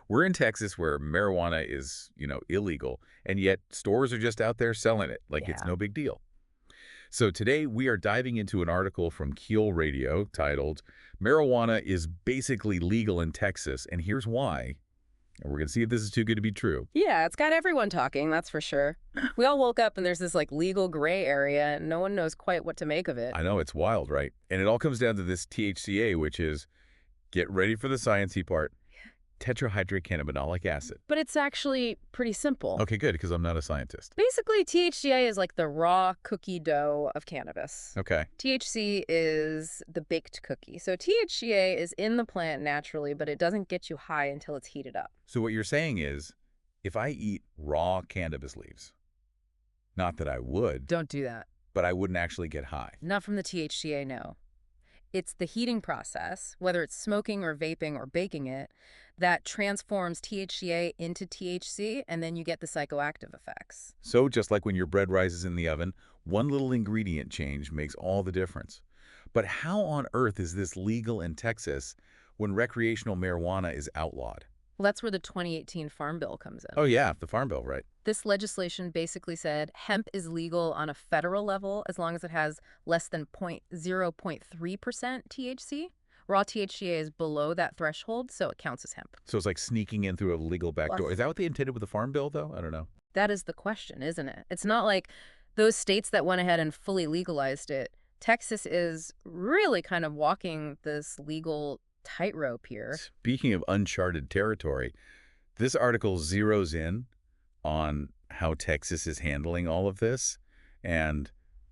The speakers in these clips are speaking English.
We're in Texas where marijuana is, illegal, and yet stores are just out there selling it like it's Yeah. no big deal. So today we are diving into an article from Keel Radio titled, Marijuana is Basically Legal in Texas, and Here's Why. And we're going to see if this is too good to be true. Yeah, it's got everyone talking, that's for sure. We all woke up and there's this like legal gray area and no one knows quite what to make of it. I know, it's wild, right? And it all comes down to this THCA, which is, get ready for the sciencey part, tetrahydrocannabinolic acid. But it's actually pretty simple. Okay, good, because I'm not a scientist. Basically, THCA is like the raw cookie dough of cannabis. Okay. THC is the baked cookie. So THCA is in the plant naturally, but it doesn't get you high until it's heated up. So what you're saying is, if I eat raw cannabis leaves, not that I would, Don't do that. but I wouldn't actually get high. Not from the THCA, no. It's the heating process, whether it's smoking or vaping or baking it, that transforms THCA into THC, and then you get the psychoactive effects. So just like when your bread rises in the oven, one little ingredient change makes all the difference. But how on earth is this legal in Texas when recreational marijuana is outlawed? Well, that's where the 2018 Farm Bill comes in. Oh yeah, the Farm Bill, right? This legislation basically said hemp is legal on a federal level as long as it has less than 0.3% THC. Raw THCA is below that threshold, so it counts as hemp. So it's like sneaking in through a legal back door. Plus- Is that what they intended with the Farm Bill, though? I don't know. That is the question, isn't it? It's not like those states that went ahead and fully legalized it. Texas is really kind of walking this legal tightrope here. Speaking of uncharted territory, this article zeroes in on how Texas is handling all of this. And,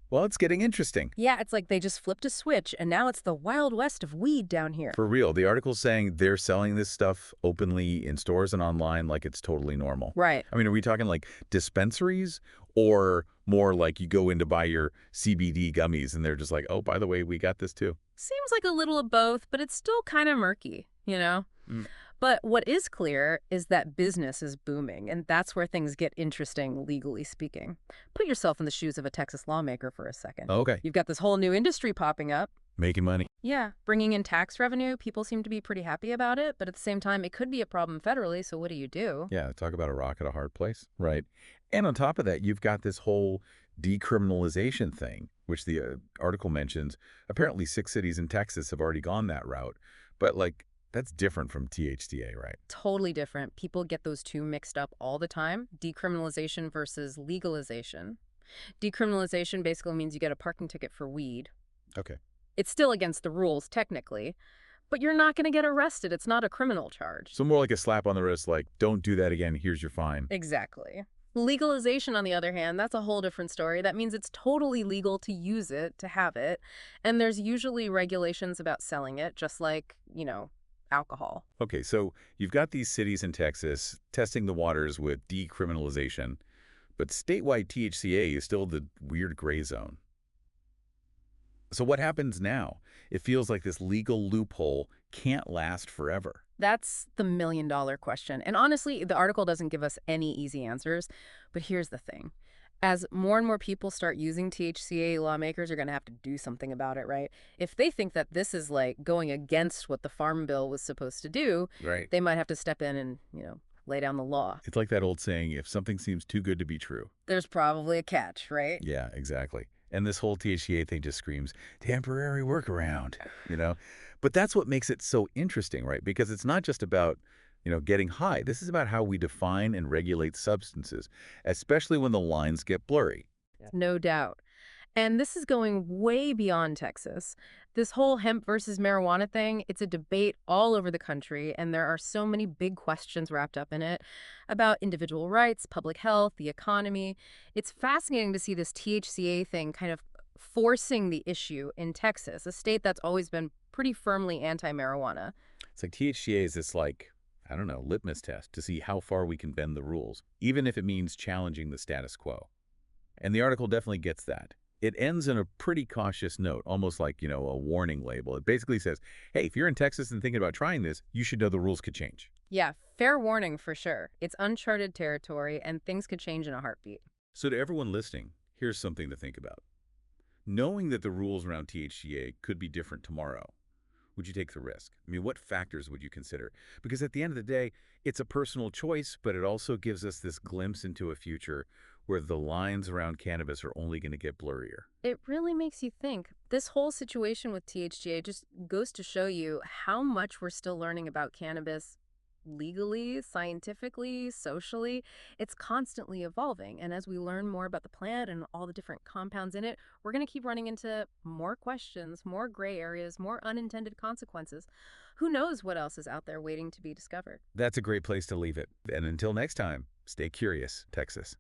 well, it's getting interesting. Yeah, it's like they just flipped a switch, and now it's the Wild West of weed down here. For real, the article's saying they're selling this stuff openly in stores and online like it's totally normal. Right. I mean, are we talking like dispensaries or more like you go in to buy your CBD gummies and they're just like, oh, by the way, we got this too? Seems like a little of both, but it's still kind of murky, you know? Mm. But what is clear is that business is booming, and that's where things get interesting, legally speaking. Put yourself in the shoes of a Texas lawmaker for a second. Okay. You've got this whole new industry popping up. Making money. Yeah, bringing in tax revenue. People seem to be pretty happy about it, but at the same time, it could be a problem federally, so what do you do? Yeah, talk about a rock at a hard place. Right. And on top of that, you've got this whole decriminalization thing, which the article mentions. Apparently 6 cities in Texas have already gone that route. But, like, that's different from THCA, right? Totally different. People get those two mixed up all the time. Decriminalization versus legalization. Decriminalization basically means you get a parking ticket for weed. Okay. It's still against the rules, technically, but you're not going to get arrested. It's not a criminal charge. So more like a slap on the wrist, like, don't do that again, here's your fine. Exactly. Legalization, on the other hand, that's a whole different story. That means it's totally legal to use it, to have it, and there's usually regulations about selling it, just like, alcohol. Okay, so you've got these cities in Texas testing the waters with decriminalization, but statewide THCA is still the weird gray zone. So what happens now? It feels like this legal loophole can't last forever. That's the million-dollar question. And honestly, the article doesn't give us any easy answers. But here's the thing. As more and more people start using THCA, lawmakers are going to have to do something about it, right? If they think that this is like going against what the Farm Bill was supposed to do, Right. they might have to step in and, lay down the law. It's like that old saying, if something seems too good to be true. There's probably a catch, right? Yeah, exactly. And this whole THCA thing just screams, temporary workaround, But that's what makes it so interesting, right? Because it's not just about, getting high. This is about how we define and regulate substances, especially when the lines get blurry. No doubt. And this is going way beyond Texas. This whole hemp versus marijuana thing, it's a debate all over the country, and there are so many big questions wrapped up in it about individual rights, public health, the economy. It's fascinating to see this THCA thing kind of forcing the issue in Texas, a state that's always been pretty firmly anti-marijuana. It's like THCA is this, like, I don't know, litmus test to see how far we can bend the rules, even if it means challenging the status quo. And the article definitely gets that. It ends in a pretty cautious note, almost like, a warning label. It basically says, hey, if you're in Texas and thinking about trying this, you should know the rules could change. Yeah, fair warning for sure. It's uncharted territory, and things could change in a heartbeat. So to everyone listening, here's something to think about. Knowing that the rules around THCA could be different tomorrow, would you take the risk? I mean, what factors would you consider? Because at the end of the day, it's a personal choice, but it also gives us this glimpse into a future where the lines around cannabis are only going to get blurrier. It really makes you think. This whole situation with THCA just goes to show you how much we're still learning about cannabis legally, scientifically, socially. It's constantly evolving. And as we learn more about the plant and all the different compounds in it, we're going to keep running into more questions, more gray areas, more unintended consequences. Who knows what else is out there waiting to be discovered? That's a great place to leave it. And until next time, stay curious, Texas.